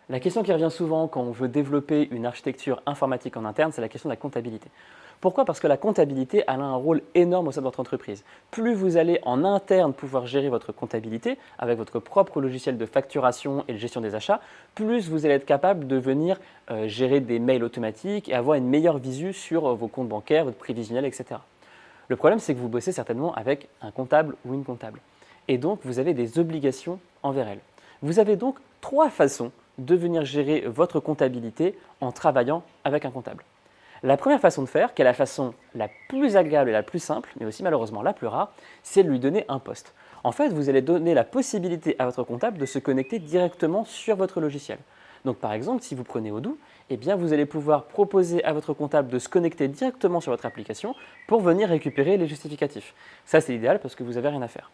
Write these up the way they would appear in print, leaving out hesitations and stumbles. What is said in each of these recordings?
La question qui revient souvent quand on veut développer une architecture informatique en interne, c'est la question de la comptabilité. Pourquoi? Parce que la comptabilité elle a un rôle énorme au sein de votre entreprise. Plus vous allez en interne pouvoir gérer votre comptabilité avec votre propre logiciel de facturation et de gestion des achats, plus vous allez être capable de venir gérer des mails automatiques et avoir une meilleure visu sur vos comptes bancaires, votre prévisionnel, etc. Le problème, c'est que vous bossez certainement avec un comptable ou une comptable. Et donc, vous avez des obligations envers elle. Vous avez donc trois façons de venir gérer votre comptabilité en travaillant avec un comptable. La première façon de faire, qui est la façon la plus agréable et la plus simple, mais aussi malheureusement la plus rare, c'est de lui donner un poste. En fait, vous allez donner la possibilité à votre comptable de se connecter directement sur votre logiciel. Donc par exemple, si vous prenez Odoo, eh bien, vous allez pouvoir proposer à votre comptable de se connecter directement sur votre application pour venir récupérer les justificatifs. Ça, c'est l'idéal parce que vous n'avez rien à faire.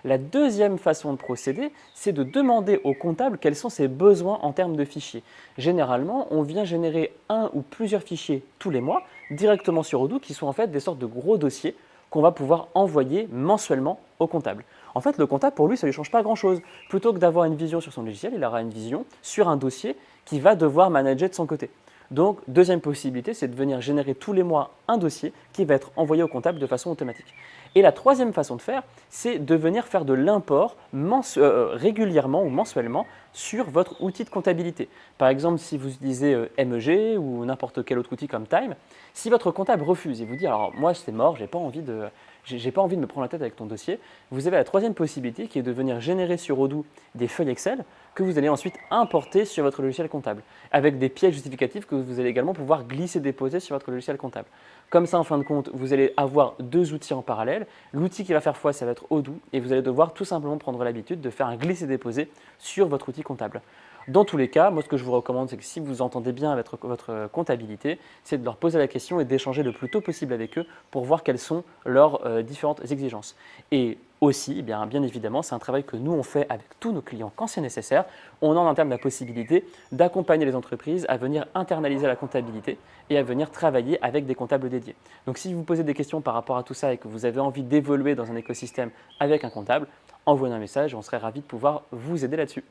La deuxième façon de procéder, c'est de demander au comptable quels sont ses besoins en termes de fichiers. Généralement, on vient générer un ou plusieurs fichiers tous les mois directement sur Odoo qui sont en fait des sortes de gros dossiers qu'on va pouvoir envoyer mensuellement au comptable. En fait, le comptable, pour lui, ça ne lui change pas grand-chose. Plutôt que d'avoir une vision sur son logiciel, il aura une vision sur un dossier qu'il va devoir manager de son côté. Donc, deuxième possibilité, c'est de venir générer tous les mois un dossier qui va être envoyé au comptable de façon automatique. Et la troisième façon de faire, c'est de venir faire de l'import régulièrement ou mensuellement sur votre outil de comptabilité. Par exemple, si vous utilisez MEG ou n'importe quel autre outil comme Time, si votre comptable refuse et vous dit alors moi c'est mort, j'ai pas envie de me prendre la tête avec ton dossier, vous avez la troisième possibilité qui est de venir générer sur Odoo des feuilles Excel que vous allez ensuite importer sur votre logiciel comptable, avec des pièces justificatives que vous allez également pouvoir glisser-déposer sur votre logiciel comptable. Comme ça, en fin de compte, vous allez avoir deux outils en parallèle. L'outil qui va faire foi, ça va être Odoo, et vous allez devoir tout simplement prendre l'habitude de faire un glisser-déposer sur votre outil comptable. Dans tous les cas, moi ce que je vous recommande, c'est que si vous entendez bien avec votre comptabilité, c'est de leur poser la question et d'échanger le plus tôt possible avec eux pour voir quelles sont leurs différentes exigences. Et aussi, bien évidemment, c'est un travail que nous on fait avec tous nos clients quand c'est nécessaire. On a en interne la possibilité d'accompagner les entreprises à venir internaliser la comptabilité et à venir travailler avec des comptables dédiés. Donc si vous posez des questions par rapport à tout ça et que vous avez envie d'évoluer dans un écosystème avec un comptable, envoyez un message et on serait ravis de pouvoir vous aider là-dessus.